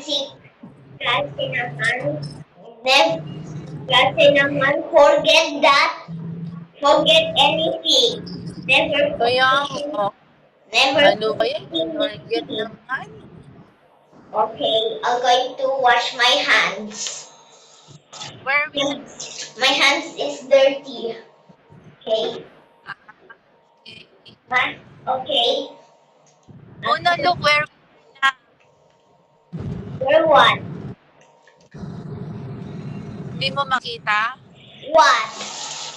kasi naman, never, kasi naman, forget anything. Never Kaya, forgetting, oh, never ano ba yan? forgetting Forget anything. naman. Okay, I'm going to wash my hands. Where we na? My hands is dirty. Okay, okay. Oh, no, look, where we na? Where what? Hindi mo makita? What?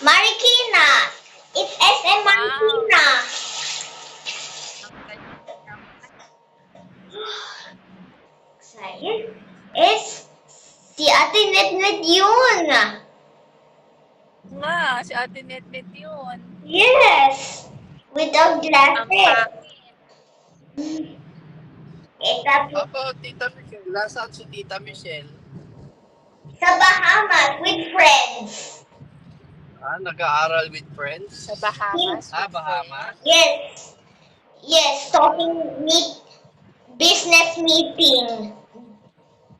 Marikina. It's SM Wow. Marikina. Ang galing naman. Sayang. Si Ate Netnet yun. Nga, si Ate Netnet yun. Yes. Without Ang glasses. pangit. Tapos About Tita Michelle? Nasaan si Tita Michelle? sa Bahamas with friends. Nag-aaral with friends? Sa Bahamas with Bahamas? friends. Yes. Yes, business meeting.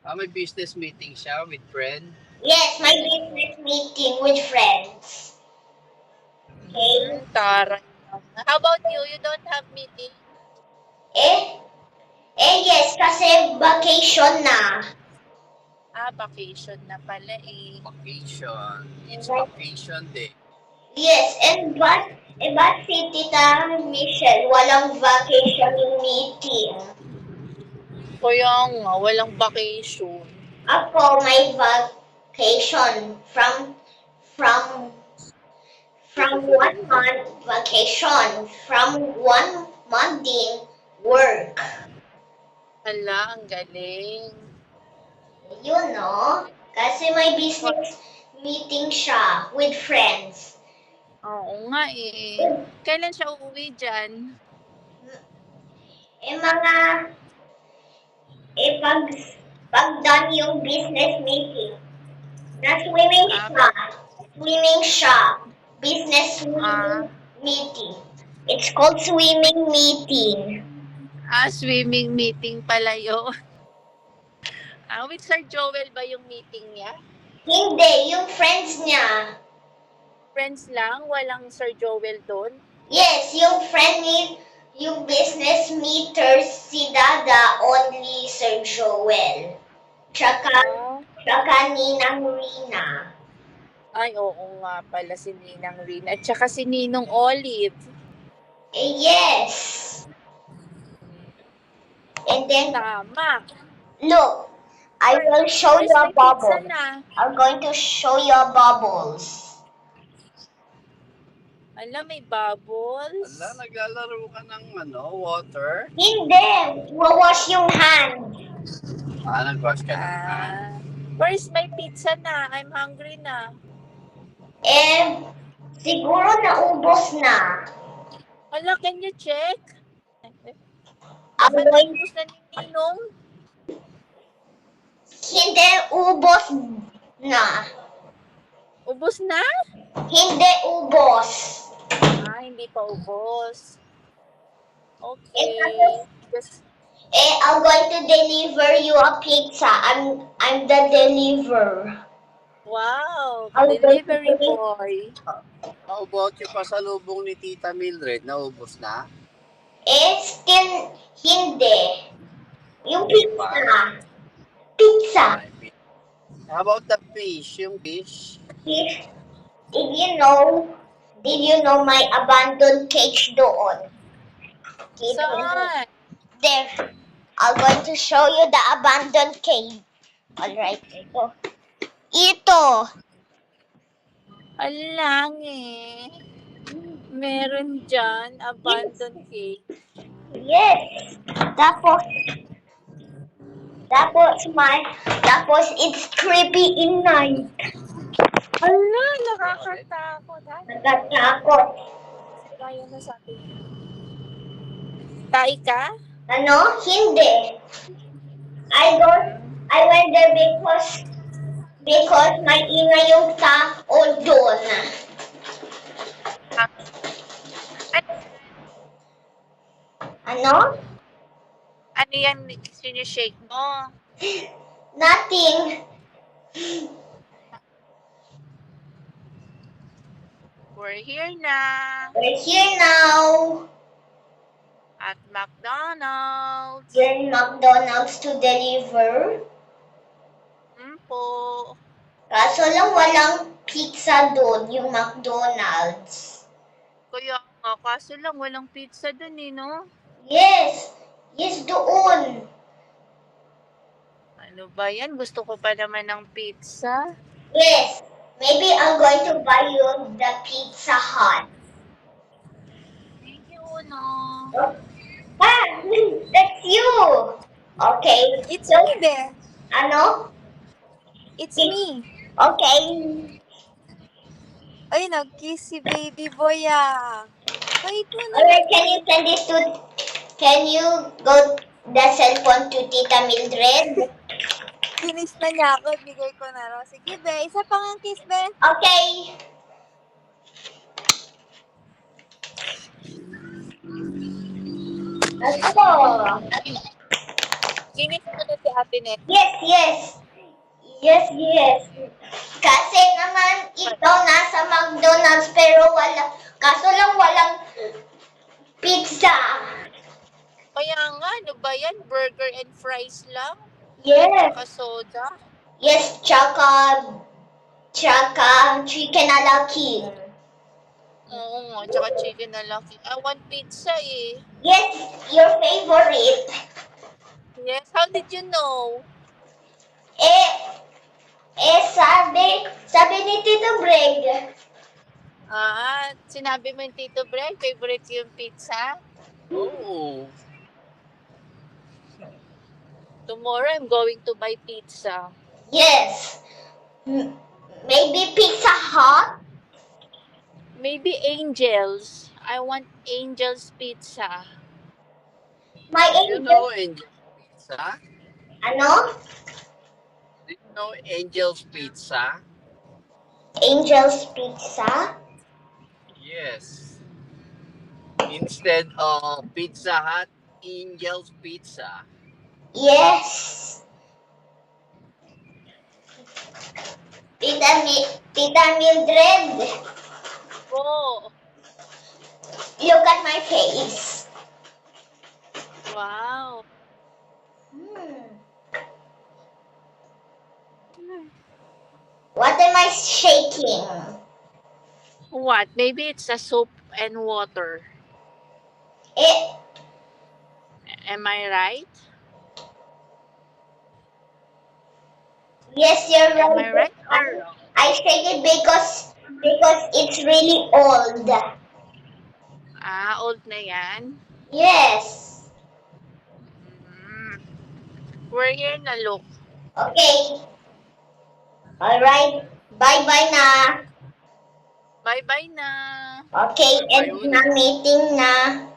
May business meeting siya with friend? Yes, my business meeting with friends. Okay. Taray naman. How about you? You don't have meeting? Eh, yes, kasi vacation na. Vacation na pala eh. Vacation. It's vacation day. Yes, ba't si Tita Michelle walang vacation meeting? Kaya nga, walang vacation. Ako may vacation from 1 month vacation, from 1 month din work. Hala, ang galing. Yun, no? Kasi may business meeting siya with friends. Oo nga eh. Kailan siya uuwi dyan? Pag done yung business meeting, swimming siya, business meeting. It's called swimming meeting. Swimming meeting pala yun. With Sir Joel ba yung meeting niya? Hindi, yung friends niya. Friends lang? Walang Sir Joel doon? Yes, yung business meter si Dada, only Sir Joel. Tsaka Ninang Rina. Ay, oo nga pala si Ninang Rina. At saka si Ninong Olive. Yes. And then, Tama. look, I will show you a bubble. Na? I'm going to show you a bubbles. May bubbles. Naglalaro ka ng water? Hindi, wawash yung hand. Nag-wash ka ng hand. Where's my pizza na? I'm hungry na. Siguro naubos na. Hala, can you check? I'm Baka going... naubos na ni Ninong? Hindi, ubos na. Ubos na? Hindi ubos. Hindi pa ubos. Okay. I'm going to deliver you a pizza. I'm the deliver. Wow, delivery boy. How about yung pasalubong ni Tita Mildred? Naubos na? Still hindi. Yung pizza. Pizza. How about the fish? Yung fish? Did you know my abandoned cage doon? Saan? There. I'm going to show you the abandoned cave. Alright, ito. Alang eh. Meron dyan, abandoned cave. Yes. Tapos it's creepy in night. Ala, nakakatakot. Nakatakot. Kaya na sa atin. Tai ka? Ano? Hindi. I went there because may ingay yung tao doon. Ano? Ano yan sinishake mo? Nothing. We're here na We're here now. at McDonald's. You're in McDonald's to deliver. Po. Kaso lang walang pizza doon, yung McDonald's. Kaya nga, kaso lang walang pizza dun eh, no? Yes. Yes, doon. Ano ba yan? Gusto ko pa naman ng pizza. Yes. Maybe I'm going to buy you the Pizza Hut. Thank you, no? Ah, that's you. Okay. It's me, be. Ano? It's me. Okay. Ay, nag-kiss si baby boy ah. Wait mo na. Alright, can you go the cellphone to Tita Mildred? Kinis na niya ako. Bigay ko na raw. Sige, be. Isa pang ang kiss, be. Okay. Ano? Kinis ko na si Ate Net. Yes. Kasi naman ito nasa McDonald's pero kaso lang walang pizza. Kaya nga, ano ba yan? Burger and fries lang? Yes. Saka soda? Yes, tsaka chicken ala king. Oo nga, tsaka chicken na lang. I want pizza eh. Yes, your favorite. Yes, how did you know? Sabi ni Tito Breg. Sinabi mo yung Tito Breg, favorite yung pizza? Oo. Tomorrow, I'm going to buy pizza. Yes. Maybe Pizza Hut? Maybe Angel's. I want Angel's pizza. My You know Angel's Pizza? Ano? Do you know Angel's Pizza? Angel's Pizza? Yes. Instead of Pizza Hut, Angel's Pizza. Yes. Tita Mildred, Oh, look at my face. wow. What am I shaking? What? Maybe it's a soap and water. Am I right? Yes, you're Am I right. right or wrong? I shake it because it's really old. Old na yan. Yes. We're here na, look. Okay. Alright. Bye-bye na. Bye-bye na. Okay, end na meeting na.